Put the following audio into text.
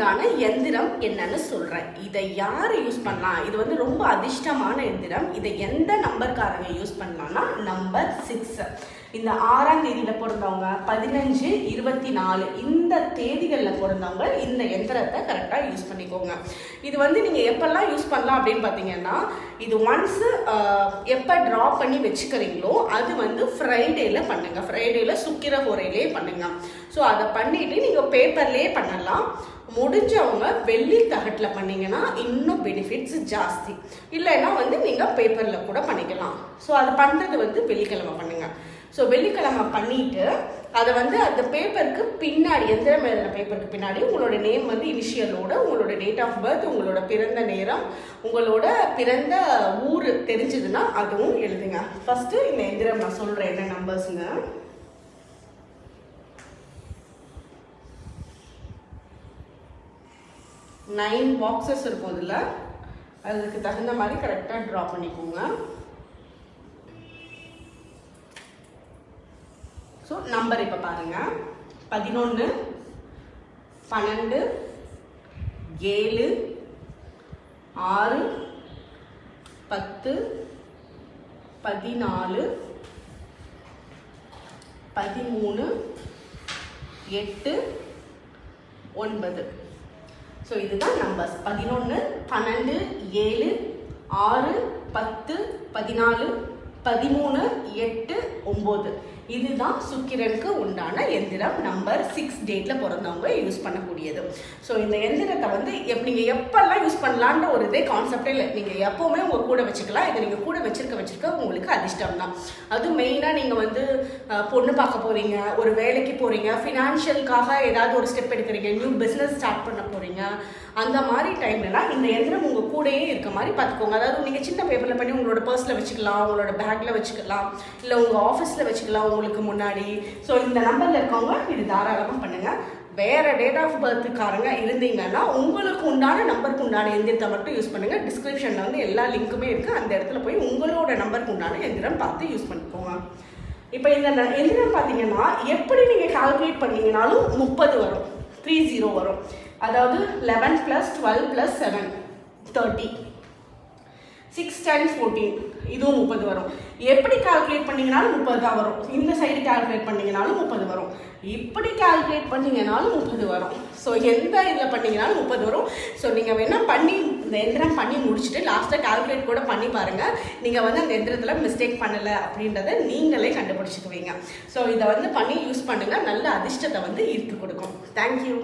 உண்டான எந்திரம் என்னன்னு சொல்றேன். இதை யார் யூஸ் பண்ணலாம்? இது வந்து ரொம்ப அதிர்ஷ்டமான எந்திரம். இதை எந்த நம்பர்காரங்க யூஸ் பண்ணலாம்னா நம்பர் 6. இந்த 6ஆம் தேதியில பிறந்தவங்க, 15, 24 இந்த தேதிகளில் பிறந்தவங்க இந்த எந்திரத்தை கரெக்டாக யூஸ் பண்ணிக்கோங்க. இது வந்து நீங்கள் எப்பெல்லாம் யூஸ் பண்ணலாம் அப்படின்னு பார்த்தீங்கன்னா, இது ஒன்ஸு எப்போ ட்ரா பண்ணி வச்சுக்கிறீங்களோ அது வந்து ஃப்ரைடேயில் பண்ணுங்க. ஃப்ரைடேயில் சுக்கிர ஹோரையிலே பண்ணுங்க. ஸோ அதை பண்ணிட்டு நீங்கள் பேப்பர்லேயே பண்ணலாம். முடிஞ்சவங்க வெள்ளி தகட்டில் பண்ணிங்கன்னா இன்னும் பெனிஃபிட்ஸ் ஜாஸ்தி. இல்லைன்னா வந்து நீங்கள் பேப்பரில் கூட பண்ணிக்கலாம். ஸோ அது பண்ணுறது வந்து வெள்ளிக்கிழமை பண்ணுங்கள். ஸோ வெள்ளிக்கிழமை பண்ணிட்டு அதை வந்து அந்த பேப்பருக்கு பின்னாடி, எந்திரம் எழுதின பேப்பருக்கு பின்னாடி உங்களோட நேம் வந்து இனிஷியலோட, உங்களோட டேட் ஆஃப் பர்த், உங்களோட பிறந்த நேரம், உங்களோட பிறந்த ஊர் தெரிஞ்சதுன்னா அதுவும் எழுதுங்க. ஃபர்ஸ்ட்டு இந்த எந்திரம் நான் சொல்கிறேன் என்ன நம்பர்ஸுங்க. 9 பாக்ஸஸ் இருக்கும். இதில் அதுக்கு தகுந்த மாதிரி கரெக்டாக ட்ரா பண்ணிக்கோங்க. ஸோ நம்பர் இப்போ பாருங்க, 11, 12, 7, 6, 10, 14, 13, 8, 9. ஸோ இதுதான் நம்பர்ஸ். 11, 12, 7, 6, 10, 14, 13, 8, 9. இதுதான் சுக்கிரனுக்கு உண்டான எந்திரம். நம்பர் 6 டேட்ல பிறந்தவங்க யூஸ் பண்ணக்கூடியது. ஸோ இந்த எந்திரத்தை வந்து நீங்கள் எப்பெல்லாம் யூஸ் பண்ணலான்ற ஒரு இதே கான்செப்டே இல்லை. நீங்கள் எப்போவுமே உங்கள் கூட வச்சுக்கலாம். இதை நீங்கள் கூட வச்சிருக்க உங்களுக்கு அதிர்ஷ்டம் தான். அதுவும் மெயினாக நீங்கள் வந்து பொண்ணு பார்க்க போகிறீங்க, ஒரு வேலைக்கு போகிறீங்க, ஃபினான்ஷியலுக்காக ஏதாவது ஒரு ஸ்டெப் எடுக்கிறீங்க, நியூ பிஸ்னஸ் ஸ்டார்ட் பண்ண போகிறீங்க, அந்த மாதிரி டைம்லலாம் இந்த எந்திரம் உங்கள் கூடயே இருக்க மாதிரி பார்த்துக்கோங்க. அதாவது நீங்கள் சின்ன பேப்பரில் பண்ணி உங்களோட பர்ஸில் வச்சுக்கலாம், உங்களோட பேக்கில் வச்சுக்கலாம், இல்லை உங்கள் ஆஃபீஸில் வச்சுக்கலாம் உங்களுக்கு முன்னாடி. ஸோ இந்த நம்பரில் இருக்கவங்க இது தாராளமாக பண்ணுங்கள். வேறு டேட் ஆஃப் பர்த்துக்காரங்க இருந்தீங்கன்னா உங்களுக்கு உண்டான நம்பருக்கு உண்டான எந்திரத்தை மட்டும் யூஸ் பண்ணுங்கள். டிஸ்கிரிப்ஷனில் வந்து எல்லா லிங்க்குமே இருக்குது. அந்த இடத்துல போய் உங்களோட நம்பருக்கு உண்டான எந்திரம் பார்த்து யூஸ் பண்ணிக்கோங்க. இப்போ இந்த எந்திரம் பார்த்தீங்கன்னா எப்படி நீங்கள் கால்குலேட் பண்ணீங்கன்னாலும் 30 வரும், 30 வரும். அதாவது 11 + 12 + 7 30, 6 × 14 இதுவும் 30 வரும். எப்படி கால்குலேட் பண்ணீங்கனாலும் 30 தான் வரும். இந்த சைடு கால்குலேட் பண்ணீங்கனாலும் 30 வரும். இப்படி கால்குலேட் பண்ணீங்கனாலும் 30 வரும். ஸோ எந்த இதில் பண்ணீங்கனாலும் 30 வரும். ஸோ நீங்கள் வேணால் பண்ணி இந்த எந்திரம் பண்ணி முடிச்சுட்டு லாஸ்ட்டாக கால்குலேட் கூட பண்ணி பாருங்கள். நீங்கள் வந்து அந்த எந்திரத்தில் மிஸ்டேக் பண்ணலை அப்படின்றத நீங்களே கண்டுபிடிச்சிக்குவீங்க. ஸோ இதை வந்து பண்ணி யூஸ் பண்ணுங்கள். நல்ல அதிர்ஷ்டத்தை வந்து ஈர்த்து கொடுக்கும். தேங்க்யூ.